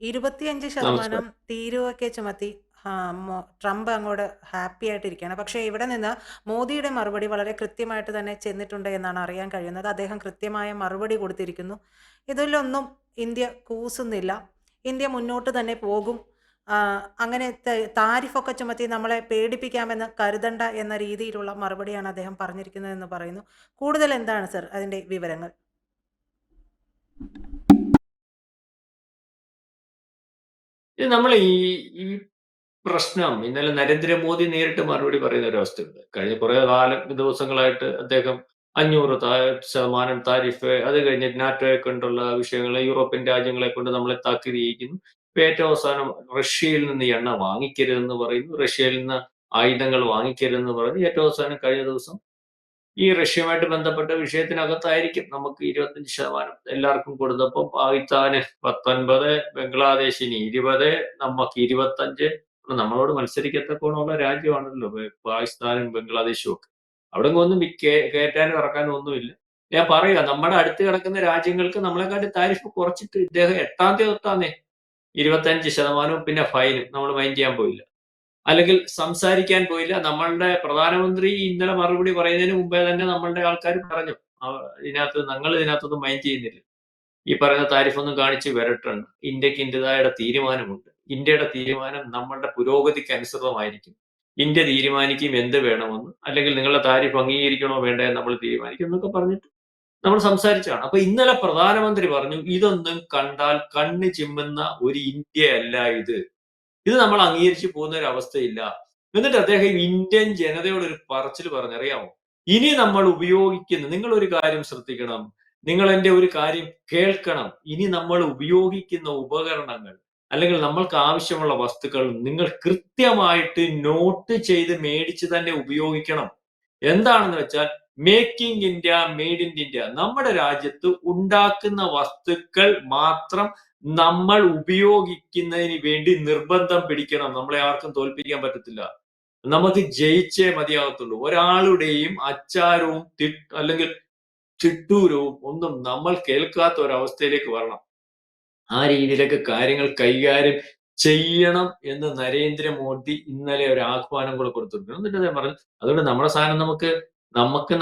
25% നമസ്കാരം. തീരുവയൊക്കെ ചുമത്തി ട്രംപ് അങ്ങോട്ട് ഹാപ്പി ആയിട്ടിരിക്കുകയാണ്. പക്ഷേ ഇവിടെ നിന്ന് മോദിയുടെ മറുപടി വളരെ കൃത്യമായിട്ട് തന്നെ ചെന്നിട്ടുണ്ട് എന്നാണ് അറിയാൻ കഴിയുന്നത്. അദ്ദേഹം കൃത്യമായ മറുപടി കൊടുത്തിരിക്കുന്നു. ഇതിലൊന്നും ഇന്ത്യ കൂസുന്നില്ല. ഇന്ത്യ മുന്നോട്ട് തന്നെ പോകും. അങ്ങനെ താരിഫൊക്കെ ചുമത്തി നമ്മളെ പേടിപ്പിക്കാമെന്ന് കരുതണ്ട എന്ന രീതിയിലുള്ള മറുപടിയാണ് അദ്ദേഹം പറഞ്ഞിരിക്കുന്നതെന്ന് പറയുന്നു. കൂടുതൽ എന്താണ് സർ അതിൻ്റെ വിവരങ്ങൾ? ഇത് നമ്മൾ ഈ ഈ പ്രശ്നം ഇന്നലെ നരേന്ദ്രമോദി നേരിട്ട് മറുപടി പറയുന്ന ഒരു അവസ്ഥയുണ്ട്. കഴിഞ്ഞ കുറെ ദിവസങ്ങളായിട്ട് അദ്ദേഹം 500% താരിഫ്, അത് കഴിഞ്ഞ് നാറ്റോയെ കൊണ്ടുള്ള വിഷയങ്ങൾ, യൂറോപ്യൻ രാജ്യങ്ങളെ കൊണ്ട് നമ്മളെ താക്കീത് ചെയ്യിക്കുന്നു. ഇപ്പൊ ഏറ്റവും അവസാനം റഷ്യയിൽ നിന്ന് എണ്ണ വാങ്ങിക്കരുതെന്ന് പറയുന്നു. റഷ്യയിൽ നിന്ന് ആയുധങ്ങൾ വാങ്ങിക്കരുതെന്ന് പറയുന്നു. ഏറ്റവും അവസാനം കഴിഞ്ഞ ദിവസം ഈ റഷ്യയുമായിട്ട് ബന്ധപ്പെട്ട വിഷയത്തിനകത്തായിരിക്കും നമുക്ക് 25% എല്ലാവർക്കും കൊടുത്തപ്പോൾ പാകിസ്ഥാന് 19, ബംഗ്ലാദേശിന് 20, നമുക്ക് 25. നമ്മളോട് മത്സരിക്കത്തക്കോണമുള്ള രാജ്യമാണല്ലോ പാകിസ്ഥാനും ബംഗ്ലാദേശും ഒക്കെ. അവിടെ ഒന്നും കയറ്റാനും ഇറക്കാനും ഒന്നുമില്ല. ഞാൻ പറയുക, നമ്മുടെ അടുത്ത് കിടക്കുന്ന രാജ്യങ്ങൾക്ക് നമ്മളെക്കാട്ടി താരിഫ് കുറച്ചിട്ട് ഇദ്ദേഹം 8-ാം തീയതി തൊട്ടാന്നേ 25% പിന്നെ ഫൈനും നമ്മൾ മൈൻഡ് ചെയ്യാൻ പോയില്ല. അല്ലെങ്കിൽ സംസാരിക്കാൻ പോയില്ല. നമ്മളുടെ പ്രധാനമന്ത്രി ഇന്നലെ മറുപടി പറയുന്നതിന് മുമ്പേ തന്നെ നമ്മളുടെ ആൾക്കാർ പറഞ്ഞു. ഞങ്ങൾ ഇതിനകത്തൊന്നും മൈൻഡ് ചെയ്യുന്നില്ല. ഈ പറയുന്ന താരിഫൊന്നും കാണിച്ച് വരട്ടണ്ട. ഇന്ത്യക്ക് ഇന്ത്യതായ തീരുമാനമുണ്ട്. ഇന്ത്യയുടെ തീരുമാനം നമ്മളുടെ പുരോഗതിക്ക് അനുസൃതമായിരിക്കും. ഇന്ത്യ തീരുമാനിക്കും എന്ത് വേണമെന്ന്. അല്ലെങ്കിൽ നിങ്ങളുടെ താരിഫ് അംഗീകരിക്കണോ വേണ്ടയോ എന്ന് നമ്മൾ തീരുമാനിക്കും എന്നൊക്കെ പറഞ്ഞിട്ട് നമ്മൾ സംസാരിച്ചതാണ്. അപ്പൊ ഇന്നലെ പ്രധാനമന്ത്രി പറഞ്ഞു, ഇതൊന്നും കണ്ടാൽ കണ്ണ് ചിമ്മുന്ന ഒരു ഇന്ത്യയല്ല ഇത്. ഇത് നമ്മൾ അംഗീകരിച്ചു പോകുന്ന ഒരു അവസ്ഥയില്ല. എന്നിട്ട് അദ്ദേഹം ഇന്ത്യൻ ജനതയോട് ഒരു പറച്ചിൽ പറഞ്ഞറിയാമോ? ഇനി നമ്മൾ ഉപയോഗിക്കുന്ന, നിങ്ങൾ ഒരു കാര്യം ശ്രദ്ധിക്കണം, നിങ്ങൾ എന്റെ ഒരു കാര്യം കേൾക്കണം. ഇനി നമ്മൾ ഉപയോഗിക്കുന്ന ഉപകരണങ്ങൾ അല്ലെങ്കിൽ നമ്മൾക്ക് ആവശ്യമുള്ള വസ്തുക്കൾ നിങ്ങൾ കൃത്യമായിട്ട് നോട്ട് ചെയ്ത് മേടിച്ച് തന്നെ ഉപയോഗിക്കണം. എന്താണെന്ന് വെച്ചാൽ making India, made in India. നമ്മുടെ രാജ്യത്ത് ഉണ്ടാക്കുന്ന വസ്തുക്കൾ മാത്രം നമ്മൾ ഉപയോഗിക്കുന്നതിന് വേണ്ടി നിർബന്ധം പിടിക്കണം. നമ്മളെ ആർക്കും തോൽപ്പിക്കാൻ പറ്റത്തില്ല. നമുക്ക് ജയിച്ചേ മതിയാകത്തുള്ളൂ. ഒരാളുടെയും അച്ചാരവും അല്ലെങ്കിൽ ചിട്ടൂരവും ഒന്നും നമ്മൾ കേൾക്കാത്ത ഒരവസ്ഥയിലേക്ക് വരണം. ആ രീതിയിലേക്ക് കാര്യങ്ങൾ കൈകാര്യം ചെയ്യണം എന്ന് നരേന്ദ്രമോദി ഇന്നലെ ഒരു ആഹ്വാനം കൂടെ കൊടുത്തിട്ടുണ്ട്. എന്നിട്ട് അദ്ദേഹം പറഞ്ഞു, അതുകൊണ്ട് നമ്മുടെ സാധനം നമുക്ക്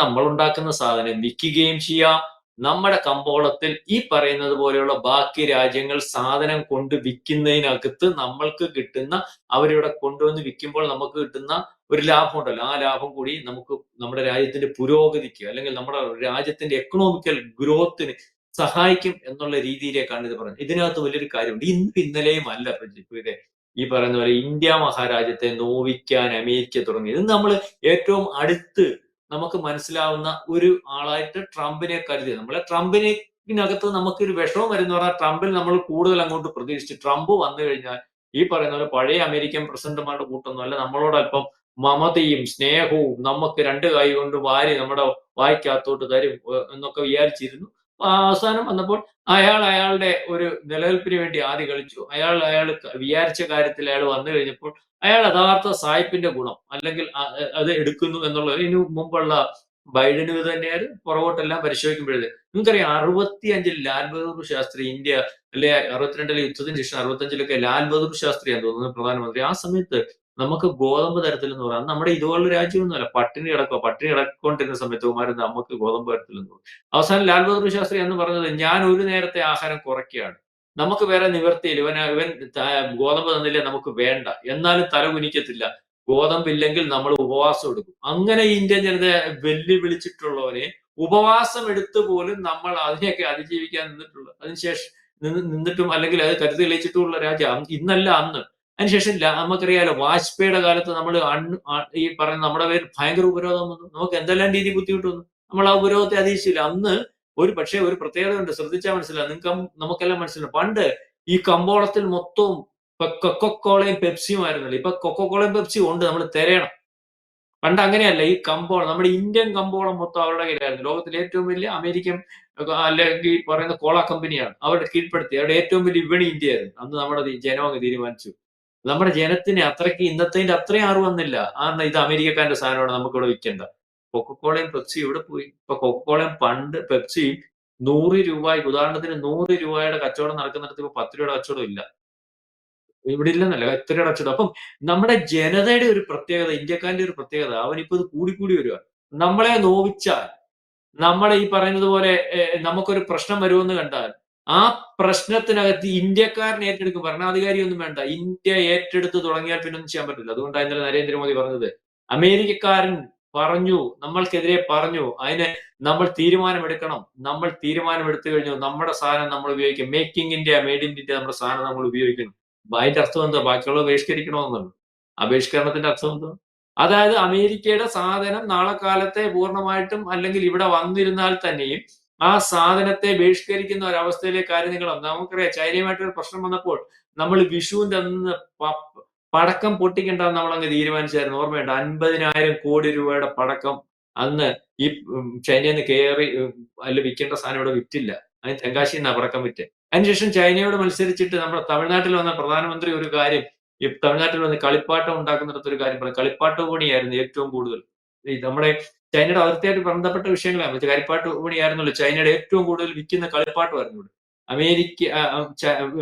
നമ്മൾ ഉണ്ടാക്കുന്ന സാധനം വിൽക്കുകയും ചെയ്യാം. നമ്മുടെ കമ്പോളത്തിൽ ഈ പറയുന്നത് പോലെയുള്ള ബാക്കി രാജ്യങ്ങൾ സാധനം കൊണ്ട് വിൽക്കുന്നതിനകത്ത് നമ്മൾക്ക് കിട്ടുന്ന, അവരിവിടെ കൊണ്ടുവന്ന് വിൽക്കുമ്പോൾ നമുക്ക് കിട്ടുന്ന ഒരു ലാഭം ഉണ്ടല്ലോ, ആ ലാഭം കൂടി നമുക്ക് നമ്മുടെ രാജ്യത്തിന്റെ പുരോഗതിക്ക് അല്ലെങ്കിൽ നമ്മുടെ രാജ്യത്തിന്റെ എക്കണോമിക്കൽ ഗ്രോത്തിന് സഹായിക്കും എന്നുള്ള രീതിയിലേക്കാണ് ഇത് പറഞ്ഞത്. ഇതിനകത്ത് വലിയൊരു കാര്യമുണ്ട്. ഇന്നലെയും അല്ല ഇത് ഈ പറയുന്ന പോലെ ഇന്ത്യ മഹാരാജ്യത്തെ നോവിക്കാൻ അമേരിക്ക തുടങ്ങി. ഇത് നമ്മൾ ഏറ്റവും അടുത്ത് നമുക്ക് മനസ്സിലാവുന്ന ഒരു ആളായിട്ട് ട്രംപിനെ കരുതി. നമ്മളെ ട്രംപിനകത്ത് നമുക്കൊരു വിഷമം വരുന്ന പറഞ്ഞാൽ ട്രംപിൽ നമ്മൾ കൂടുതൽ അങ്ങോട്ട് പ്രതീക്ഷിച്ചു. ട്രംപ് വന്നു കഴിഞ്ഞാൽ ഈ പറയുന്ന പോലെ പഴയ അമേരിക്കൻ പ്രസിഡന്റുമാരുടെ കൂട്ടൊന്നും അല്ല, നമ്മളോട് അല്പം മമതയും സ്നേഹവും നമുക്ക് രണ്ട് കൈ കൊണ്ട് വാരി നമ്മുടെ വായ്ക്കകത്തോട്ട് തരും എന്നൊക്കെ വിചാരിച്ചിരുന്നു. അവസാനം വന്നപ്പോൾ അയാളുടെ ഒരു നിലനിൽപ്പിന് വേണ്ടി ആദ്യം കളിച്ചു. അയാൾ വിചാരിച്ച കാര്യത്തിൽ അയാൾ വന്നു കഴിഞ്ഞപ്പോൾ അയാൾ യഥാർത്ഥ സായിപ്പിന്റെ ഗുണം അല്ലെങ്കിൽ അത് എടുക്കുന്നു എന്നുള്ളത് ഇതിനു മുമ്പുള്ള ബൈഡന് ഇത് തന്നെയായിരുന്നു. പുറകോട്ടെല്ലാം പരിശോധിക്കുമ്പോഴേ നിങ്ങൾക്കറിയാം, 65-ൽ ലാൽ ബഹദൂർ ശാസ്ത്രി ഇന്ത്യ, അല്ലെ 62-ലെ യുദ്ധത്തിന് ശേഷം 65-ലൊക്കെ ലാൽ ബഹദൂർ ശാസ്ത്രിയാന്ന് തോന്നുന്നു പ്രധാനമന്ത്രി. ആ സമയത്ത് നമുക്ക് ഗോതമ്പ് തരത്തിലെന്ന് പറയാം. നമ്മുടെ ഇതുപോലുള്ള രാജ്യമൊന്നുമല്ല, പട്ടിണി കിടക്കൊണ്ടിരുന്ന സമയത്ത് കുമാരൻ നമുക്ക് ഗോതമ്പ് തരത്തിലെന്ന്. അവസാനം ലാൽ ബഹദൂർ ശാസ്ത്രി എന്ന് പറഞ്ഞത്, ഞാൻ ഒരു നേരത്തെ ആഹാരം കുറയ്ക്കുകയാണ്, നമുക്ക് വേറെ നിവർത്തിയില്ല, ഇവൻ ഗോതമ്പ് തന്നില്ലേ നമുക്ക് വേണ്ട, എന്നാലും തല കുനിക്കത്തില്ല, ഗോതമ്പില്ലെങ്കിൽ നമ്മൾ ഉപവാസം എടുക്കും. അങ്ങനെ ഇന്ത്യൻ ജനതയെ വെല്ലുവിളിച്ചിട്ടുള്ളവരെ ഉപവാസം എടുത്തു പോലും നമ്മൾ അതിനെയൊക്കെ അതിജീവിക്കാൻ അതിനുശേഷം നിന്നിട്ടും അല്ലെങ്കിൽ അത് കരുതി തെളിയിച്ചിട്ടുമുള്ള രാജ്യം ഇന്നല്ല അന്ന്. അതിനുശേഷം നമുക്കറിയാലോ, വാജ്പേയിയുടെ കാലത്ത് നമ്മൾ ഈ പറയുന്ന നമ്മുടെ പേര് ഭയങ്കര ഉപരോധം വന്നു. നമുക്ക് എന്തെല്ലാം രീതി ബുദ്ധിമുട്ട് വന്നു. നമ്മൾ ആ ഉപരോധത്തെ അതിജീവിച്ചില്ല. അന്ന് പക്ഷേ ഒരു പ്രത്യേകത ഉണ്ട്, ശ്രദ്ധിച്ചാൽ മനസ്സിലാവും, നമുക്കെല്ലാം മനസ്സിലാവും. പണ്ട് ഈ കമ്പോളത്തിൽ മൊത്തവും കൊക്കക്കോളയും പെപ്സിയും ആയിരുന്നല്ലോ. ഇപ്പൊ കൊക്കക്കോളയും പെപ്സിയും ഉണ്ട്, നമ്മൾ തിരയണം. പണ്ട് അങ്ങനെയല്ല. ഈ കമ്പോളം, നമ്മുടെ ഇന്ത്യൻ കമ്പോളം മൊത്തം അവരുടെ കയ്യിലായിരുന്നു. ലോകത്തിലെ ഏറ്റവും വലിയ അമേരിക്കൻ അല്ലെങ്കിൽ ഈ പറയുന്ന കോള കമ്പനിയാണ് അവരുടെ കീഴ്പ്പെടുത്തി. അവരുടെ ഏറ്റവും വലിയ വിപണി ഇന്ത്യയായിരുന്നു. അന്ന് നമ്മുടെ ജനം അങ്ങ് തീരുമാനിച്ചു. നമ്മുടെ ജനത്തിന് അത്രയ്ക്ക് ഇന്നത്തെ അത്രയും അറിവ് വന്നില്ല. ഇത് അമേരിക്കക്കാരന്റെ സാധനമാണ്, നമുക്കിവിടെ വിൽക്കേണ്ട. കൊക്കക്കോളയും പെപ്സിയും ഇവിടെ പോയി. ഇപ്പൊ കൊക്കക്കോളയും പണ്ട് പെപ്സിയും 100 രൂപ, ഉദാഹരണത്തിന് 100 രൂപയുടെ കച്ചവടം നടക്കുന്നിടത്ത് ഇപ്പൊ 10 രൂപയുടെ കച്ചവടം ഇല്ല. ഇവിടെ ഇല്ലെന്നല്ല, ഇത്ര അടച്ചിടും. അപ്പം നമ്മുടെ ജനതയുടെ ഒരു പ്രത്യേകത, ഇന്ത്യക്കാരുടെ ഒരു പ്രത്യേകത, അവനിപ്പോ ഇത് കൂടിക്കൂടി വരിക. നമ്മളെ നോവിച്ചാൽ, നമ്മളെ ഈ പറയുന്നത് പോലെ നമുക്കൊരു പ്രശ്നം വരുമെന്ന് കണ്ടാൽ, ആ പ്രശ്നത്തിനകത്ത് ഇന്ത്യക്കാരൻ ഏറ്റെടുക്കും. ഭരണാധികാരിയൊന്നും വേണ്ട. ഇന്ത്യ ഏറ്റെടുത്ത് തുടങ്ങിയാൽ പിന്നെ ഒന്നും ചെയ്യാൻ പറ്റില്ല. അതുകൊണ്ടാണ് ഇന്നലെ നരേന്ദ്രമോദി പറഞ്ഞത്, അമേരിക്കക്കാരൻ പറഞ്ഞു, നമ്മൾക്കെതിരെ പറഞ്ഞു, അതിന് നമ്മൾ തീരുമാനമെടുക്കണം. നമ്മൾ തീരുമാനമെടുത്തു കഴിഞ്ഞു, നമ്മുടെ സാധനം നമ്മൾ ഉപയോഗിക്കും. Make in India, made in India, നമ്മുടെ സാധനം നമ്മൾ ഉപയോഗിക്കണം. അതിന്റെ അർത്ഥം എന്താ? ബാക്കിയുള്ളത് ബഹിഷ്കരിക്കണമെന്നാണ്. ആ ബഹിഷ്കരണത്തിന്റെ അർത്ഥം എന്താ? അതായത് അമേരിക്കയുടെ സാധനം നാളെ കാലത്തെ പൂർണ്ണമായിട്ടും, അല്ലെങ്കിൽ ഇവിടെ വന്നിരുന്നാൽ തന്നെയും ആ സാധനത്തെ ബഹിഷ്കരിക്കുന്ന ഒരവസ്ഥയിലേക്ക് കാര്യം നീങ്ങണം. നമുക്കറിയാം, ചൈനയുമായിട്ടൊരു പ്രശ്നം വന്നപ്പോൾ നമ്മൾ വിഷുവിന്റെ അന്ന് പടക്കം പൊട്ടിക്കണ്ടെന്ന് നമ്മൾ അങ്ങ് തീരുമാനിച്ചായിരുന്നു. ഓർമ്മയുണ്ട്? 50,000 കോടി രൂപയുടെ പടക്കം അന്ന് ഈ ചൈനയിൽ നിന്ന് കയറി അതിൽ വിൽക്കേണ്ട സാധനം ഇവിടെ വിറ്റില്ല. അതിന് തെങ്കാശിയിൽ നിന്നാണ് പടക്കം വിറ്റ്. അതിനുശേഷം ചൈനയോട് മത്സരിച്ചിട്ട് നമ്മുടെ തമിഴ്നാട്ടിൽ വന്ന പ്രധാനമന്ത്രി ഒരു കാര്യം, ഈ തമിഴ്നാട്ടിൽ വന്ന് കളിപ്പാട്ടം ഉണ്ടാക്കുന്നിടത്ത് ഒരു കാര്യം പറഞ്ഞു. കളിപ്പാട്ട വിപണിയായിരുന്നു ഏറ്റവും കൂടുതൽ. ഈ നമ്മുടെ ചൈനയുടെ അതിർത്തിയായിട്ട് ബന്ധപ്പെട്ട വിഷയങ്ങളാണ്. കളിപ്പാട്ട വിപണിയായിരുന്നല്ലോ ചൈനയുടെ ഏറ്റവും കൂടുതൽ വിൽക്കുന്ന കളിപ്പാട്ടമായിരുന്നു ഇവിടെ.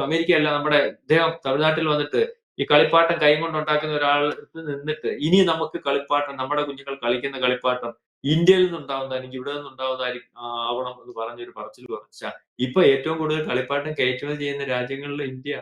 അമേരിക്ക അല്ല, നമ്മുടെ ഇദ്ദേഹം തമിഴ്നാട്ടിൽ വന്നിട്ട് ഈ കളിപ്പാട്ടം കൈ കൊണ്ട് ഉണ്ടാക്കുന്ന ഒരാളടുത്ത് നിന്നിട്ട്, ഇനി നമുക്ക് കളിപ്പാട്ടം, നമ്മുടെ കുഞ്ഞുങ്ങൾ കളിക്കുന്ന കളിപ്പാട്ടം ഇന്ത്യയിൽ നിന്നുണ്ടാവുന്നതായിരിക്കും, ഇവിടെ നിന്നുണ്ടാവുന്നതായിരിക്കും ആവണം എന്ന് പറഞ്ഞൊരു പറച്ചിൽ പറഞ്ഞ. ഇപ്പൊ ഏറ്റവും കൂടുതൽ കളിപ്പാട്ടം കയറ്റുമതി ചെയ്യുന്ന രാജ്യങ്ങളിൽ ഇന്ത്യ,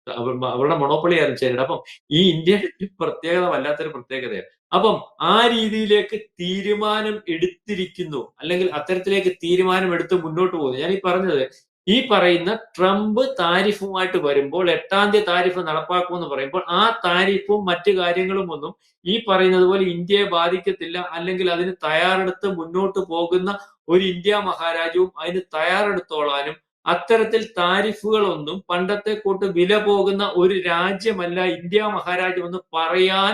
അവരുടെ മൊണോപ്പൊളി ആയിരുന്നു ചൈനയുടെ. അപ്പം ഈ ഇന്ത്യയുടെ പ്രത്യേകത വല്ലാത്തൊരു പ്രത്യേകതയാണ്. അപ്പം ആ രീതിയിലേക്ക് തീരുമാനം എടുത്തിരിക്കുന്നു, അല്ലെങ്കിൽ അത്തരത്തിലേക്ക് തീരുമാനം എടുത്ത് മുന്നോട്ട് പോകുന്നു. ഞാൻ ഈ പറഞ്ഞത്, ഈ പറയുന്ന ട്രംപ് താരിഫുമായിട്ട് വരുമ്പോൾ, 8-ാം തീയതി താരിഫ് നടപ്പാക്കുമെന്ന് പറയുമ്പോൾ, ആ താരിഫും മറ്റു കാര്യങ്ങളും ഒന്നും ഈ പറയുന്നത് പോലെ ഇന്ത്യയെ ബാധിക്കത്തില്ല, അല്ലെങ്കിൽ അതിന് തയ്യാറെടുത്ത് മുന്നോട്ട് പോകുന്ന ഒരു ഇന്ത്യ മഹാരാജ്യവും അതിന് തയ്യാറെടുത്തോളാനും, അത്തരത്തിൽ താരിഫുകളൊന്നും പണ്ടത്തെ കൂട്ട് വില പോകുന്ന ഒരു രാജ്യമല്ല ഇന്ത്യ മഹാരാജ്യം എന്ന് പറയാൻ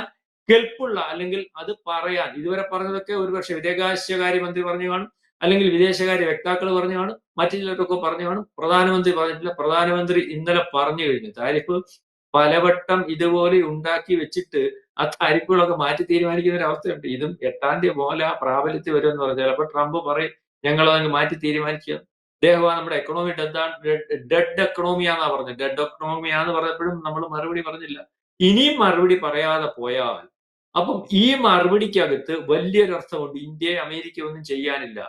കെൽപ്പുള്ള, അല്ലെങ്കിൽ അത് പറയാൻ ഇതുവരെ പറഞ്ഞതൊക്കെ ഒരുപക്ഷെ വിദേശകാര്യമന്ത്രി പറഞ്ഞു കാണും, അല്ലെങ്കിൽ വിദേശകാര്യ വക്താക്കൾ പറഞ്ഞു കാണും, മറ്റു ചിലരൊക്കെ പറഞ്ഞു കാണും. പ്രധാനമന്ത്രി പറഞ്ഞിട്ടില്ല. പ്രധാനമന്ത്രി ഇന്നലെ പറഞ്ഞു കഴിഞ്ഞു, താരിഫ് പലവട്ടം ഇതുപോലെ ഉണ്ടാക്കി വെച്ചിട്ട് ആ താരിഫുകളൊക്കെ മാറ്റി തീരുമാനിക്കുന്ന ഒരു അവസ്ഥയുണ്ട്. ഇതും 8-ാം തീയതി പോലെ പ്രാബല്യത്തിൽ വരുമെന്ന് പറഞ്ഞാൽ, അപ്പൊ ട്രംപ് പറയും ഞങ്ങളതങ്ങ് മാറ്റി തീരുമാനിക്കുക. അദ്ദേഹം നമ്മുടെ എക്കണോമി ഡെഡ് എക്കണോമിയാന്നാ പറഞ്ഞത്. ഡെഡ് എക്കണോമിയാന്ന് പറഞ്ഞപ്പോഴും നമ്മൾ മറുപടി പറഞ്ഞില്ല. ഇനിയും മറുപടി പറയാതെ പോയാൽ, അപ്പം ഈ മറുപടിക്കകത്ത് വലിയൊരു അർത്ഥമുണ്ട്. ഇന്ത്യയെ അമേരിക്ക ഒന്നും ചെയ്യാനില്ല.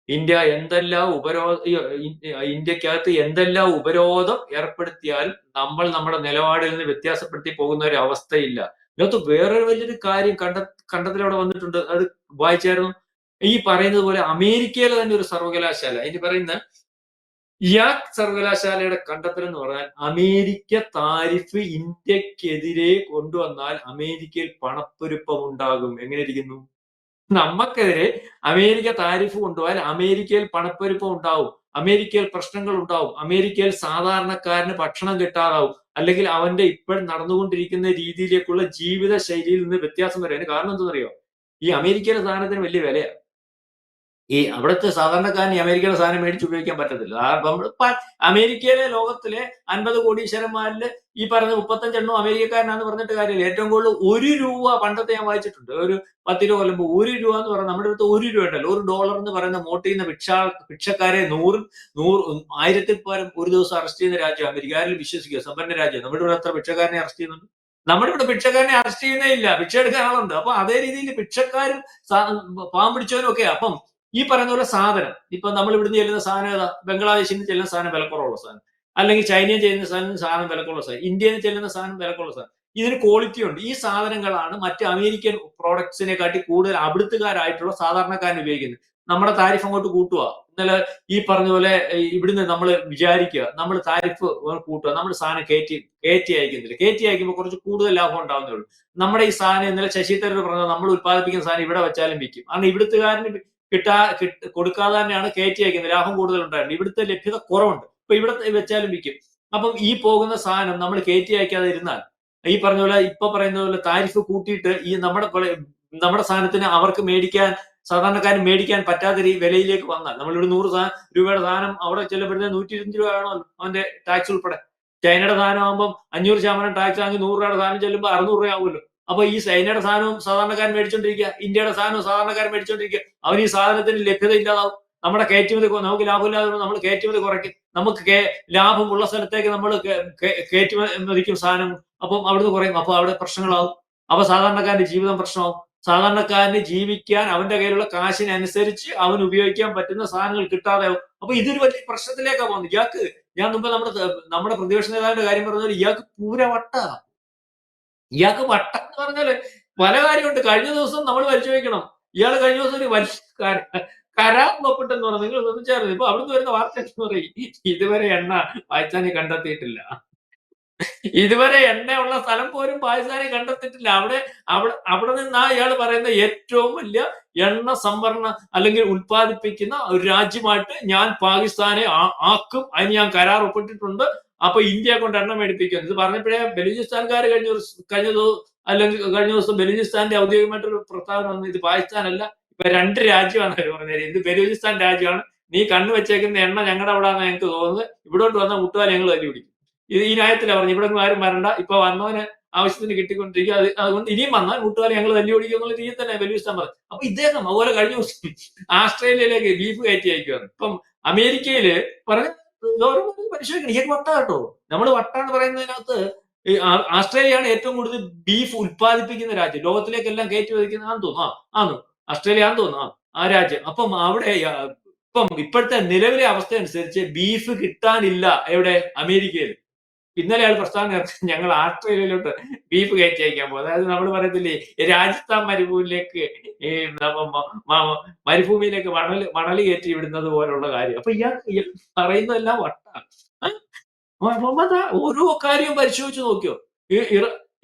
ഇന്ത്യ എന്തെല്ലാം ഇന്ത്യക്കകത്ത് എന്തെല്ലാം ഉപരോധം ഏർപ്പെടുത്തിയാലും നമ്മൾ നമ്മുടെ നിലപാടിൽ നിന്ന് വ്യത്യാസപ്പെടുത്തി പോകുന്ന ഒരു അവസ്ഥയില്ല. ഇതിനകത്ത് വേറൊരു വലിയൊരു കാര്യം കണ്ടത്തിലവിടെ വന്നിട്ടുണ്ട്. അത് വായിച്ചായിരുന്നു. ഈ പറയുന്നത് പോലെ അമേരിക്കയിലെ തന്നെ ഒരു സർവകലാശാല, അതിന് പറയുന്ന യാക് സർവകലാശാലയുടെ കണ്ടെത്തൽ എന്ന് പറഞ്ഞാൽ, അമേരിക്ക താരിഫ് ഇന്ത്യക്കെതിരെ കൊണ്ടുവന്നാൽ അമേരിക്കയിൽ പണപ്പെരുപ്പം ഉണ്ടാകും. എങ്ങനെ ഇരിക്കുന്നു? നമുക്കെതിരെ അമേരിക്ക താരിഫ് കൊണ്ടുപോയാൽ അമേരിക്കയിൽ പണപ്പെരുപ്പം ഉണ്ടാവും, അമേരിക്കയിൽ പ്രശ്നങ്ങൾ ഉണ്ടാവും, അമേരിക്കയിൽ സാധാരണക്കാരന് ഭക്ഷണം കിട്ടാതാവും, അല്ലെങ്കിൽ അവന്റെ ഇപ്പോഴും നടന്നുകൊണ്ടിരിക്കുന്ന രീതിയിലേക്കുള്ള ജീവിത ശൈലിയിൽ നിന്ന് വ്യത്യാസം വരും. അതിന് കാരണം എന്താണെന്നറിയോ? ഈ അമേരിക്കയിലെ സാധനത്തിന് വലിയ വിലയാണ്. ഈ അവിടുത്തെ സാധാരണക്കാരന് ഈ അമേരിക്കയുടെ സാധനം മേടിച്ച് ഉപയോഗിക്കാൻ പറ്റത്തില്ല. അമേരിക്കയിലെ ലോകത്തിലെ 50 കോടീശ്വരന്മാരിൽ ഈ പറഞ്ഞ 35 അമേരിക്കക്കാരനാന്ന് പറഞ്ഞിട്ട് കാര്യമില്ല. ഏറ്റവും കൂടുതൽ £1 പണ്ടത്തെ ഞാൻ വായിച്ചിട്ടുണ്ട്. ഒരു 10 കൊല്ലം മുമ്പ് £1 എന്ന് പറഞ്ഞാൽ, നമ്മുടെ അടുത്ത് £1 ഉണ്ടല്ലോ, $1 എന്ന് പറയുന്ന വോട്ട് ചെയ്യുന്ന ഭിക്ഷക്കാരെ 1000-ൽ പരം ഒരു ദിവസം അറസ്റ്റ് ചെയ്യുന്ന രാജ്യം അമേരിക്ക. ആരും വിശ്വസിക്കുക? സമ്പന്ന രാജ്യം. നമ്മുടെ ഇവിടെ അത്ര ഭിക്ഷക്കാരനെ അറസ്റ്റ് ചെയ്യുന്നുണ്ട്? നമ്മുടെ ഇവിടെ ഭിക്ഷക്കാരനെ അറസ്റ്റ് ചെയ്യുന്നേ ഇല്ല. ഭിക്ഷ എടുക്കാൻ ആളുണ്ട്. അപ്പൊ അതേ രീതിയിൽ ഭിക്ഷക്കാരും പാവം പിടിച്ചവനും ഒക്കെ. അപ്പം ഈ പറയുന്ന പോലെ സാധനം, ഇപ്പൊ നമ്മൾ ഇവിടുന്ന് ചെല്ലുന്ന സാധനം ഏതാ? ബംഗ്ലാദേശിൽ നിന്ന് ചെല്ലുന്ന സാധനം വിലക്കുറവുള്ള സാധനം, അല്ലെങ്കിൽ ചൈനയിൽ ചെല്ലുന്ന സാധനം വിലക്കുറവുള്ള സാധനം, ഇന്ത്യയിൽ നിന്ന് ചെല്ലുന്ന സാധനം വിലക്കുറവുള്ള സാധനം. ഇതിന് ക്വാളിറ്റി ഉണ്ട്. ഈ സാധനങ്ങളാണ് മറ്റ് അമേരിക്കൻ പ്രോഡക്ട്സിനെ കാട്ടി കൂടുതൽ അവിടുത്തുകാരായിട്ടുള്ള സാധാരണക്കാരൻ ഉപയോഗിക്കുന്നത്. നമ്മുടെ താരിഫ് അങ്ങോട്ട് കൂട്ടുക. ഇന്നലെ ഈ പറഞ്ഞ പോലെ ഇവിടുന്ന് നമ്മൾ വിചാരിക്കുക, നമ്മൾ താരിഫ് കൂട്ടുക, നമ്മൾ സാധനം കയറ്റി അയക്കുന്നില്ല. കയറ്റി അയക്കുമ്പോൾ കുറച്ച് കൂടുതൽ ലാഭം ഉണ്ടാവുന്നേ ഉള്ളൂ. നമ്മുടെ ഈ സാധനം ഇന്നലെ ശശി തരൂർ പറഞ്ഞത്, നമ്മൾ ഉത്പാദിപ്പിക്കുന്ന സാധനം ഇവിടെ വെച്ചാലും വിൽക്കും. കാരണം ഇവിടുത്തുകാരന് കൊടുക്കാതെ തന്നെയാണ് കയറ്റി അയക്കുന്നത്. ലാഭം കൂടുതൽ ഉണ്ടായിരുന്നു. ഇവിടുത്തെ ലഭ്യത കുറവുണ്ട്. അപ്പൊ ഇവിടെ വെച്ചാലും വിൽക്കും. അപ്പം ഈ പോകുന്ന സാധനം നമ്മൾ കയറ്റി അയക്കാതെ ഇരുന്നാൽ, ഈ പറഞ്ഞ പോലെ ഇപ്പൊ പറയുന്ന പോലെ താരിഫ് കൂട്ടിയിട്ട് ഈ നമ്മുടെ സാധനത്തിന് അവർക്ക് സാധാരണക്കാരന് മേടിക്കാൻ പറ്റാത്ത വിലയിലേക്ക് വന്നാൽ, നമ്മളിവിടെ 100 രൂപയുടെ സാധനം അവിടെ ചെല്ലുമ്പോഴത്തേക്ക് 120 രൂപയാണോ അവന്റെ ടാക്സ് ഉൾപ്പെടെ. ചൈനയുടെ സാധനം ആകുമ്പോൾ 500% ടാക്സ് ആണെങ്കിൽ 100 രൂപയുടെ സാധനം ചെല്ലുമ്പോൾ 600 രൂപ ആവുമല്ലോ. അപ്പൊ ഈ ചൈനയുടെ സാധനവും സാധാരണക്കാരൻ മേടിച്ചോണ്ടിരിക്കുക, ഇന്ത്യയുടെ സാധനവും സാധാരണക്കാരൻ മേടിച്ചോണ്ടിരിക്കുക. അവന് ഈ സാധനത്തിന് ലഭ്യത ഇല്ലാതാവും. നമ്മുടെ കയറ്റുമതി നമുക്ക് ലാഭമില്ലാതെ നമ്മൾ കയറ്റുമതി കുറയ്ക്കും. നമുക്ക് ലാഭമുള്ള സ്ഥലത്തേക്ക് നമ്മൾ കയറ്റുമതിക്കും സാധനം. അപ്പം അവിടുന്ന് കുറയും. അപ്പൊ അവിടെ പ്രശ്നങ്ങളാവും. അപ്പൊ സാധാരണക്കാരന്റെ ജീവിതം പ്രശ്നമാവും. സാധാരണക്കാരന് ജീവിക്കാൻ അവന്റെ കയ്യിലുള്ള കാശിനനുസരിച്ച് അവന് ഉപയോഗിക്കാൻ പറ്റുന്ന സാധനങ്ങൾ കിട്ടാതെ ആവും. അപ്പൊ ഇതൊരു വലിയ പ്രശ്നത്തിലേക്കാണ് പോകുന്നത്. ഇയാൾക്ക് ഞാൻ മുമ്പ് നമ്മുടെ പ്രതിപക്ഷ നേതാവിന്റെ കാര്യം പറഞ്ഞാൽ ഇയാൾക്ക് പൂര വട്ട. ഇയാൾക്ക് വട്ടം എന്ന് പറഞ്ഞാല് പല കാര്യമുണ്ട്. കഴിഞ്ഞ ദിവസം നമ്മൾ പരിശോധിക്കണം. ഇയാൾ കഴിഞ്ഞ ദിവസം ഒരു വലിയ കരാർ ഒപ്പിട്ടെന്ന് പറഞ്ഞു. നിങ്ങൾ ശ്രദ്ധിച്ചായിരുന്നു. ഇപ്പൊ അവിടുന്ന് വരുന്ന വാർത്ത എന്ന് പറയും ഇതുവരെ എണ്ണ പാകിസ്ഥാനി കണ്ടെത്തിയിട്ടില്ല. ഇതുവരെ എണ്ണയുള്ള സ്ഥലം പോലും പാകിസ്ഥാനി കണ്ടെത്തിയിട്ടില്ല. അവിടെ നിന്നാ ഇയാൾ പറയുന്ന ഏറ്റവും വലിയ എണ്ണ സംഭരണ അല്ലെങ്കിൽ ഉൽപ്പാദിപ്പിക്കുന്ന ഒരു രാജ്യമായിട്ട് ഞാൻ പാകിസ്ഥാനെ ആക്കും. അതിന് ഞാൻ കരാർ ഒപ്പിട്ടിട്ടുണ്ട്. അപ്പൊ ഇന്ത്യയെ കൊണ്ട് എണ്ണ മേടിപ്പിക്കും. ഇത് പറഞ്ഞപ്പോഴേ ബലൂചിസ്ഥാൻകാർ കഴിഞ്ഞ ദിവസം ബലൂചിസ്ഥാന്റെ ഔദ്യോഗികമായിട്ടൊരു പ്രസ്താവന വന്നു. ഇത് പാകിസ്ഥാൻ അല്ല, ഇപ്പൊ 2 രാജ്യമാണ് അവർ പറഞ്ഞത്. ഇത് ബലൂചിസ്ഥാൻ രാജ്യമാണ്. നീ കണ്ണു വെച്ചേക്കുന്ന എണ്ണ ഞങ്ങളുടെ അവിടെ ആണെന്ന് ഞങ്ങൾക്ക് തോന്നുന്നത്. ഇവിടോട്ട് വന്ന മുട്ടുകാൽ ഞങ്ങൾ തല്ലി പിടിക്കും. ഇത് ഈ ന്യായത്തിലാണ് പറഞ്ഞു. ഇവിടെ ആരും വരണ്ട, ഇപ്പൊ വന്നവന് ആവശ്യത്തിന് കിട്ടിക്കൊണ്ടിരിക്കുക. അതുകൊണ്ട് ഇനിയും വന്നാൽ മുട്ടുകാൽ ഞങ്ങൾ തല്ലി പിടിക്കും എന്നുള്ള രീതിയിൽ തന്നെ ബലൂചിസ്ഥാൻ പറഞ്ഞു. അപ്പൊ ഇദ്ദേഹം അതുപോലെ കഴിഞ്ഞ ദിവസം ആസ്ട്രേലിയയിലേക്ക് ബീഫ് കയറ്റി അയക്കുകയാണ്. ഇപ്പം അമേരിക്കയില് പറഞ്ഞ പരിശോധിക്കണം. ഈ വട്ട കേട്ടോ, നമ്മൾ വട്ടാന്ന് പറയുന്നതിനകത്ത് ആസ്ട്രേലിയയാണ് ഏറ്റവും കൂടുതൽ ബീഫ് ഉൽപ്പാദിപ്പിക്കുന്ന രാജ്യം. ലോകത്തിലേക്കെല്ലാം കയറ്റി വയ്ക്കുന്നതാന്ന് തോന്നുന്നു. ആന്നു ഓസ്ട്രേലിയ ആന്ന് തോന്നുന്നു ആ രാജ്യം. അപ്പം അവിടെ ഇപ്പോഴത്തെ നിലവിലെ അവസ്ഥ അനുസരിച്ച് ബീഫ് കിട്ടാനില്ല. എവിടെ? അമേരിക്കയിൽ. ഇന്നലെ അയാൾ പ്രസ്താവന ഇറക്കി, ഞങ്ങൾ ആസ്ട്രേലിയയിലോട്ട് ബീഫ് കയറ്റി അയക്കാൻ പോകും. അതായത് നമ്മൾ പറയത്തില്ലേ, രാജസ്ഥാൻ മരുഭൂമിയിലേക്ക് ഈ മരുഭൂമിയിലേക്ക് മണല് കയറ്റി വിടുന്നത് പോലുള്ള കാര്യം. അപ്പൊ ഇയാൾ പറയുന്നതെല്ലാം വട്ടാണ്. ഓരോ കാര്യവും പരിശോധിച്ച് നോക്കിയോ.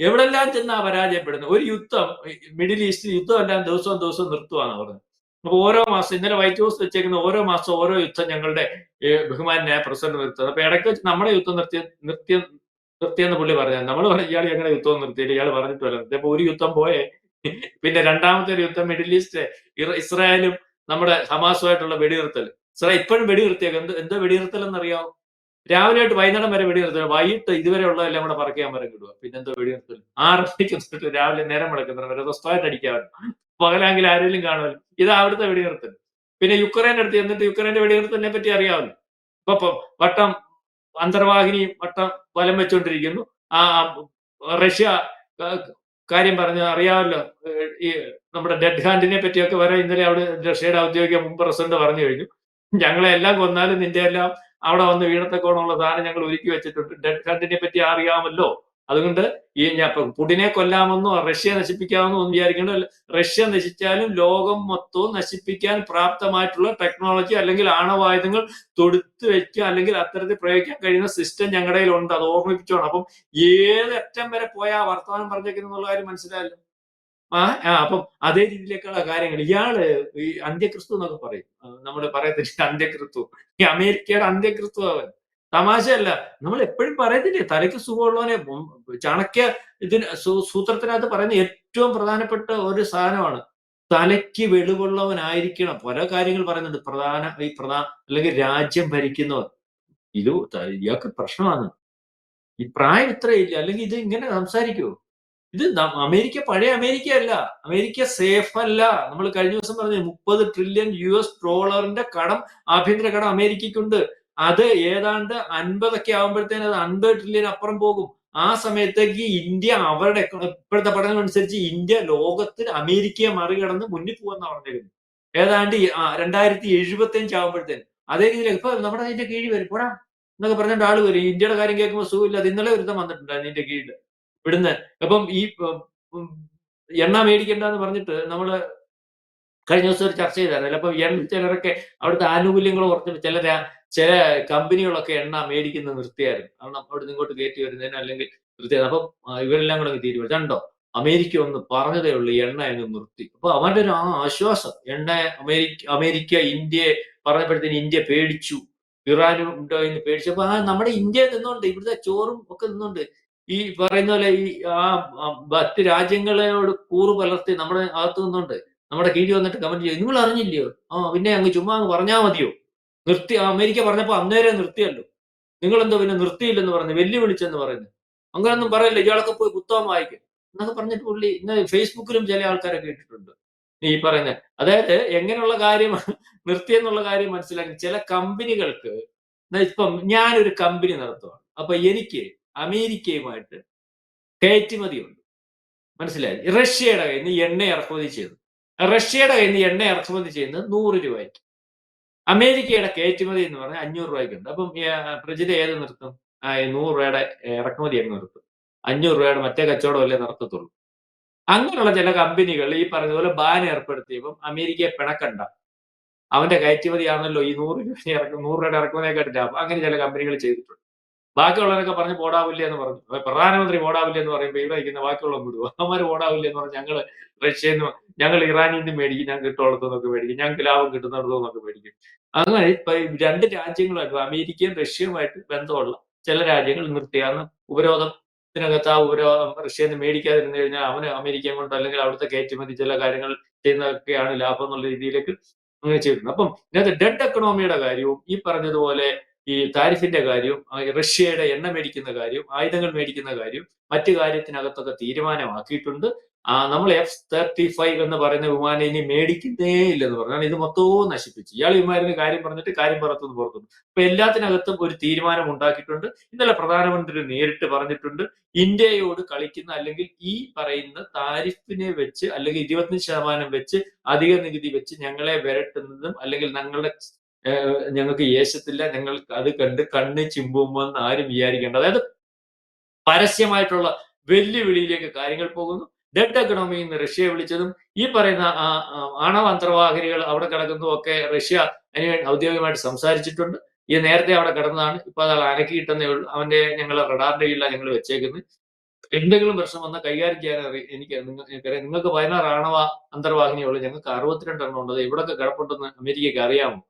എവിടെല്ലാം ചെന്നാ പരാജയപ്പെടുന്നത്. ഒരു യുദ്ധം മിഡിൽ ഈസ്റ്റിൽ യുദ്ധം എല്ലാം ദിവസവും നിർത്തുവാന്ന് പറഞ്ഞത്. അപ്പൊ ഓരോ മാസം ഇന്നലെ വൈറ്റ് ഹൗസ് വെച്ചേക്കുന്ന ഓരോ മാസം ഓരോ യുദ്ധം ഞങ്ങളുടെ ബഹുമാനായ പ്രസിഡന്റ് നിർത്തുന്നത്. അപ്പൊ ഇടയ്ക്ക് വെച്ച് നമ്മുടെ യുദ്ധം നിർത്തിയെന്ന് പുള്ളി പറഞ്ഞത്. നമ്മൾ പറഞ്ഞു ഇയാൾ ഞങ്ങളുടെ യുദ്ധം നിർത്തിയില്ല, ഇയാൾ പറഞ്ഞിട്ടല്ല നിർത്തി. അപ്പൊ ഒരു യുദ്ധം പോയേ, പിന്നെ രണ്ടാമത്തെ ഒരു യുദ്ധം മിഡിൽ ഈസ്റ്റ് ഇസ്രായേലും നമ്മുടെ ഹമാസുമായിട്ടുള്ള വെടിനിർത്തൽ. ഇസ്രായേൽ ഇപ്പോഴും വെടിനിർത്തിയേക്കും. എന്തോ വെടിനിർത്തൽ എന്നറിയാമോ? രാവിലെ തൊട്ട് വൈകുന്നേരം വരെ വെടിനിർത്തൽ. വൈകിട്ട് ഇതുവരെ ഉള്ളതെല്ലാം കൂടെ പറക്കാൻ വരെ കിടുക. പിന്നെന്തോ വെടിനിർത്തൽ? 6 മണിക്ക് രാവിലെ നേരം വിളക്കുന്ന വരെ സ്വസ്ഥമായിട്ട് അടിക്കാൻ. പകലാങ്കിൽ ആരെങ്കിലും കാണുമല്ലോ. ഇത് അവിടുത്തെ വെടിനിർത്തൽ. പിന്നെ യുക്രൈൻ അടുത്ത് എന്നിട്ട് യുക്രൈന്റെ വെടിനിർത്തലിനെ പറ്റി അറിയാമല്ലോ. ഇപ്പൊ വട്ടം അന്തർവാഹിനി വട്ടം വലം വെച്ചുകൊണ്ടിരിക്കുന്നു. ആ റഷ്യ കാര്യം പറഞ്ഞ അറിയാമല്ലോ. ഈ നമ്മുടെ ഡെഡ് ഹാൻഡിനെ പറ്റിയൊക്കെ വരെ ഇന്നലെ അവിടെ റഷ്യയുടെ ഔദ്യോഗിക മുൻ പ്രസിഡന്റ് പറഞ്ഞു കഴിഞ്ഞു. ഞങ്ങളെ എല്ലാം കൊന്നാലും നിന്റെ എല്ലാം അവിടെ വന്ന് വീണത്തക്കോണമുള്ള സാധനം ഞങ്ങൾ ഒരുക്കി വെച്ചിട്ടുണ്ട്. ഡെഡ് ഹാൻഡിനെ പറ്റി അറിയാമല്ലോ. അതുകൊണ്ട് ഈ പുടിനെ കൊല്ലാമെന്നോ റഷ്യ നശിപ്പിക്കാമെന്നോ ഒന്നും വിചാരിക്കേണ്ട. റഷ്യ നശിച്ചാലും ലോകം മൊത്തവും നശിപ്പിക്കാൻ പ്രാപ്തമായിട്ടുള്ള ടെക്നോളജി അല്ലെങ്കിൽ ആണവായുധങ്ങൾ തൊടുത്ത് വെക്കുക അല്ലെങ്കിൽ അത്തരത്തിൽ പ്രയോഗിക്കാൻ കഴിയുന്ന സിസ്റ്റം ഞങ്ങളുടെ കയ്യിലുണ്ട്. അത് ഓർമ്മിപ്പിച്ചോണം. അപ്പം ഏത് അറ്റം വരെ പോയാ വർത്തമാനം പറഞ്ഞേക്കുന്നുള്ള കാര്യം മനസ്സിലായല്ലോ. അപ്പം അതേ രീതിയിലേക്കുള്ള കാര്യങ്ങൾ. ഇയാള് ഈ അന്ത്യക്രിസ്തു എന്നൊക്കെ പറയും. നമ്മൾ പറയത്തില്ല അന്ത്യക്രിസ്തു, ഈ അമേരിക്കയുടെ അന്ത്യക്രിസ്തു അവൻ. തമാശയല്ല. നമ്മൾ എപ്പോഴും പറയത്തില്ലേ, തലയ്ക്ക് സുഖമുള്ളവനെ ചാണക്യ സൂത്രത്തിനകത്ത് പറയുന്ന ഏറ്റവും പ്രധാനപ്പെട്ട ഒരു സാധനമാണ് തലയ്ക്ക് വെളിവുള്ളവനായിരിക്കണം. പല കാര്യങ്ങൾ പറയുന്നുണ്ട്. അല്ലെങ്കിൽ രാജ്യം ഭരിക്കുന്നവർ. ഇത് ഇയാൾക്ക് പ്രശ്നമാണ്. ഈ പ്രായം ഇത്രയില്ല, അല്ലെങ്കിൽ ഇത് ഇങ്ങനെ സംസാരിക്കുമോ? ഇത് അമേരിക്ക പഴയ അമേരിക്ക അല്ല. അമേരിക്ക സേഫ് അല്ല. നമ്മൾ കഴിഞ്ഞ ദിവസം പറഞ്ഞു $30 ട്രില്യൺ കടം, ആഭ്യന്തര കടം അമേരിക്കയ്ക്കുണ്ട്. അത് ഏതാണ്ട് 50 ആകുമ്പോഴത്തേന് അത് 50 ട്രില്യൺ അപ്പുറം പോകും. ആ സമയത്തേക്ക് ഇന്ത്യ അവരുടെ ഇപ്പോഴത്തെ പഠനം അനുസരിച്ച് ഇന്ത്യ ലോകത്തിൽ അമേരിക്കയെ മറികടന്ന് മുന്നിൽ പോകുന്ന പറഞ്ഞിരുന്നു. ഏതാണ്ട് 2075 ആകുമ്പോഴത്തേന് അതേ രീതിയിൽ ഇപ്പൊ നമ്മുടെ അതിന്റെ കീഴിൽ വരും പോടാ എന്നൊക്കെ പറഞ്ഞിട്ട് ആള് വരും. ഇന്ത്യയുടെ കാര്യം കേൾക്കുമ്പോൾ സുഖമില്ല. അത് ഇന്നലെ ഒരുത്തം വന്നിട്ടുണ്ടായിരുന്നു ഇതിന്റെ കീഴിൽ ഇവിടുന്ന്. അപ്പം ഈ എണ്ണ മേടിക്കണ്ടെന്ന് പറഞ്ഞിട്ട് നമ്മള് കഴിഞ്ഞ ദിവസം ഒരു ചർച്ച ചെയ്തായിരുന്നു. അപ്പൊ ചിലരൊക്കെ അവിടുത്തെ ആനുകൂല്യങ്ങൾ കുറച്ചിട്ട് ചില കമ്പനികളൊക്കെ എണ്ണ മേടിക്കുന്നത് നിർത്തിയായിരുന്നു. കാരണം അവിടെ ഇങ്ങോട്ട് കയറ്റി വരുന്നതിന് അല്ലെങ്കിൽ നിർത്തിയായിരുന്നു. അപ്പം ഇവരെല്ലാം കൂടെ തീരുമാനിച്ചു. കണ്ടോ, അമേരിക്ക ഒന്ന് പറഞ്ഞതേ ഉള്ളൂ എണ്ണ അങ്ങ് നിർത്തി. അപ്പൊ അവന്റെ ഒരു ആശ്വാസം. അമേരിക്ക ഇന്ത്യയെ പറഞ്ഞപ്പോഴത്തേന് ഇന്ത്യ പേടിച്ചു. ഇറാനും ഉണ്ടോ എന്ന് പേടിച്ചു. അപ്പൊ നമ്മുടെ ഇന്ത്യ നിന്നുണ്ട്, ഇവിടുത്തെ ചോറും ഒക്കെ നിന്നുണ്ട്. ഈ പറയുന്ന പോലെ ഈ മറ്റ് രാജ്യങ്ങളോട് കൂറ് പുലർത്തി നമ്മുടെ അകത്ത് നിന്നുണ്ട്. നമ്മുടെ കീഴിൽ വന്നിട്ട് കമന്റ് ചെയ്യും, നിങ്ങൾ അറിഞ്ഞില്ലയോ? പിന്നെ അങ്ങ് ചുമ്മാ അങ്ങ് പറഞ്ഞാൽ മതിയോ? അമേരിക്ക പറഞ്ഞപ്പോ അന്നേരം നിർത്തിയല്ലോ. നിങ്ങളെന്തോ പിന്നെ നിർത്തിയില്ലെന്ന് പറഞ്ഞു, വെല്ലുവിളിച്ചെന്ന് പറയുന്നു. അങ്ങനെയൊന്നും പറയില്ല, ഇയാളൊക്കെ പോയി പുസ്തകം വായിക്കും എന്നൊക്കെ പറഞ്ഞിട്ട് പുള്ളി ഇന്ന് ഫേസ്ബുക്കിലും ചില ആൾക്കാരൊക്കെ ഇട്ടിട്ടുണ്ട്. ഈ പറയുന്ന അതായത് എങ്ങനെയുള്ള കാര്യം നിർത്തിയെന്നുള്ള കാര്യം മനസ്സിലാക്കി. ചില കമ്പനികൾക്ക് ഇപ്പം ഞാനൊരു കമ്പനി നടത്തുവാണ്. അപ്പൊ എനിക്ക് അമേരിക്കയുമായിട്ട് കയറ്റുമതിയുണ്ട്. മനസ്സിലായി. റഷ്യയുടെ കയ്യിൽ നിന്ന് എണ്ണ ഇറക്കുമതി ചെയ്തു. റഷ്യയുടെ കയ്യിൽ നിന്ന് എണ്ണ ഇറക്കുമതി ചെയ്യുന്നത് 100 രൂപയ്ക്ക്. അമേരിക്കയുടെ കയറ്റുമതി എന്ന് പറഞ്ഞാൽ 500 രൂപയ്ക്കുണ്ട്. അപ്പം പ്രജിത ഏത് നിർത്തും? 100 രൂപയുടെ ഇറക്കുമതി അങ്ങ് നിർത്തും. 500 രൂപയുടെ മറ്റേ കച്ചവടമല്ലേ നടത്തത്തുള്ളൂ. അങ്ങനെയുള്ള ചില കമ്പനികൾ ഈ പറഞ്ഞതുപോലെ ബാൻ ഏർപ്പെടുത്തിയപ്പം അമേരിക്കയെ പിണക്കണ്ട. അവന്റെ കയറ്റുമതിയാണല്ലോ ഈ 100 രൂപയുടെ ഇറക്കുമതിയെക്കാട്ടി ലാഭം. അങ്ങനെ ചില കമ്പനികൾ ചെയ്തിട്ടുണ്ട്. ബാക്കിയുള്ളവരൊക്കെ പറഞ്ഞ് പോടാവില്ല എന്ന് പറഞ്ഞു. പ്രധാനമന്ത്രി പോടാവില്ല എന്ന് പറയുമ്പോൾ ഇവിടെ ഇരിക്കുന്ന ബാക്കിയുള്ളവർ വിടുവോ? അവന്മാർ പോടാവില്ല എന്ന് പറഞ്ഞ് ഞങ്ങൾ ഇറാനിൽ നിന്ന് മേടിക്കും, ഞങ്ങൾക്ക് കിട്ടുന്നിടത്തുനിന്നൊക്കെ മേടിക്കും, ഞങ്ങൾക്ക് ലാഭം കിട്ടുന്നിടത്തുനിന്നൊക്കെ മേടിക്കും. അങ്ങനെ ഇപ്പൊ 2 രാജ്യങ്ങളുമായിട്ട് അമേരിക്കയും റഷ്യയുമായിട്ട് ബന്ധമുള്ള ചില രാജ്യങ്ങൾ നിർത്തിയാണ് ഉപരോധത്തിനകത്ത് ആ ഉപരോധം റഷ്യയിൽ നിന്ന് മേടിക്കാതിരുന്നു കഴിഞ്ഞാൽ അവന് അമേരിക്കയും കൊണ്ട് അല്ലെങ്കിൽ അവിടുത്തെ കയറ്റുമതി ചില കാര്യങ്ങൾ ചെയ്യുന്നതൊക്കെയാണ് ലാഭം എന്നുള്ള രീതിയിലേക്ക് അങ്ങനെ ചെയ്തിട്ടുണ്ട്. അപ്പം ഇതിനകത്ത് ഡെഡ് എക്കണോമിയുടെ കാര്യവും ഈ പറഞ്ഞതുപോലെ ഈ താരിഫിന്റെ കാര്യവും റഷ്യയുടെ എണ്ണ മേടിക്കുന്ന കാര്യവും ആയുധങ്ങൾ മേടിക്കുന്ന കാര്യവും മറ്റു കാര്യത്തിനകത്തൊക്കെ തീരുമാനമാക്കിയിട്ടുണ്ട്. നമ്മൾ F-35 എന്ന് പറയുന്ന വിമാനം ഇനി മേടിക്കുന്നേ ഇല്ലെന്ന് പറഞ്ഞാൽ ഇത് മൊത്തവും നശിപ്പിച്ചു. ഇയാൾ വിമാനത്തിന് കാര്യം പറഞ്ഞിട്ട് കാര്യം പുറത്തുനിന്ന് പുറത്തുനിന്ന്. അപ്പൊ എല്ലാത്തിനകത്തും ഒരു തീരുമാനം ഉണ്ടാക്കിയിട്ടുണ്ട്. ഇന്നലെ പ്രധാനമന്ത്രി നേരിട്ട് പറഞ്ഞിട്ടുണ്ട്, ഇന്ത്യയോട് കളിക്കുന്ന അല്ലെങ്കിൽ ഈ പറയുന്ന താരിഫിനെ വെച്ച് അല്ലെങ്കിൽ 25% വെച്ച് അധിക നികുതി വെച്ച് ഞങ്ങളെ വിരട്ടുന്നതും അല്ലെങ്കിൽ ഞങ്ങൾക്ക് യേശത്തില്ല, ഞങ്ങൾ അത് കണ്ട് കണ്ണ് ചിമ്പുമെന്ന് ആരും വിചാരിക്കേണ്ട. അതായത് പരസ്യമായിട്ടുള്ള വെല്ലുവിളിയിലേക്ക് കാര്യങ്ങൾ പോകുന്നു. ഡെഡ് എക്കണോമി എന്ന് റഷ്യയെ വിളിച്ചതും ഈ പറയുന്ന ആണവ അന്തർവാഹിനികൾ അവിടെ കിടക്കുന്നതും ഒക്കെ റഷ്യ അതിന് ഔദ്യോഗികമായിട്ട് സംസാരിച്ചിട്ടുണ്ട്. ഈ നേരത്തെ അവിടെ കിടന്നതാണ്, ഇപ്പൊ അത് അനക്കിയിട്ടെന്നേ ഉള്ളൂ. ഞങ്ങളെ റഡാറിന്റെ കീഴിലാണ് ഞങ്ങൾ വെച്ചേക്കുന്നത്. എന്തെങ്കിലും പ്രശ്നം വന്നാൽ കൈകാര്യം ചെയ്യാൻ എനിക്കറിയാം. നിങ്ങൾക്ക് 16 ആണവ അന്തർവാഹിനിയുള്ളൂ, ഞങ്ങൾക്ക് 62 എണ്ണം ഉണ്ട്. ഇവിടൊക്കെ കിടപ്പുണ്ടെന്ന് അമേരിക്കയ്ക്ക് അറിയാമോ?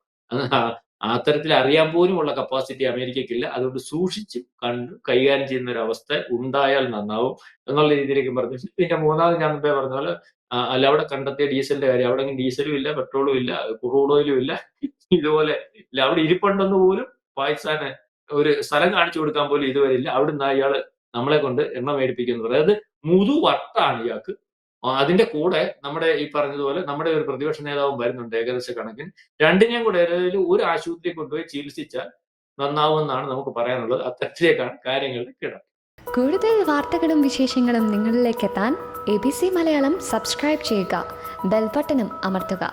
അത്തരത്തിൽ അറിയാൻ പോലുമുള്ള കപ്പാസിറ്റി അമേരിക്കയ്ക്കില്ല. അതുകൊണ്ട് സൂക്ഷിച്ച് കണ്ട് കൈകാര്യം ചെയ്യുന്ന ഒരു അവസ്ഥ ഉണ്ടായാൽ നന്നാവും എന്നുള്ള രീതിയിലേക്ക് പറഞ്ഞു. പിന്നെ മൂന്നാമത് ഞാൻ മുമ്പേ പറഞ്ഞ പോലെ അല്ല അവിടെ കണ്ടെത്തിയ ഡീസലിന്റെ കാര്യം, അവിടെ ഡീസലും ഇല്ല, പെട്രോളും ഇല്ല, ക്രൂഡ് ഓയിലും ഇല്ല. ഇതുപോലെ ഇല്ല, അവിടെ ഇരിപ്പുണ്ടെന്ന് പോലും പാകിസ്ഥാന് ഒരു സ്ഥലം കാണിച്ചു കൊടുക്കാൻ പോലും ഇതുവരെ ഇല്ല. അവിടുന്ന് അയാള് നമ്മളെ കൊണ്ട് എണ്ണ മേടിപ്പിക്കുന്നത്. അതായത് മുതുവട്ടാണ് ഇയാൾക്ക്. അതിന്റെ കൂടെ നമ്മുടെ ഈ പറഞ്ഞതുപോലെ നമ്മുടെ ഒരു പ്രതിപക്ഷ നേതാവും വരുന്നുണ്ട് ഏകദേശ കണക്കിന്. രണ്ടിനെയും കൂടെ ഏതെങ്കിലും ഒരു ആശുപത്രിയിൽ കൊണ്ടുപോയി ചികിത്സിച്ചാൽ നന്നാവുമെന്നാണ് നമുക്ക് പറയാനുള്ളത്. അത്തരത്തിലേക്കാണ് കാര്യങ്ങളുടെ കിട. കൂടുതൽ വാർത്തകളും വിശേഷങ്ങളും നിങ്ങളിലേക്ക് എത്താൻ ABC മലയാളം സബ്സ്ക്രൈബ് ചെയ്യുക, ബെൽബട്ടനും അമർത്തുക.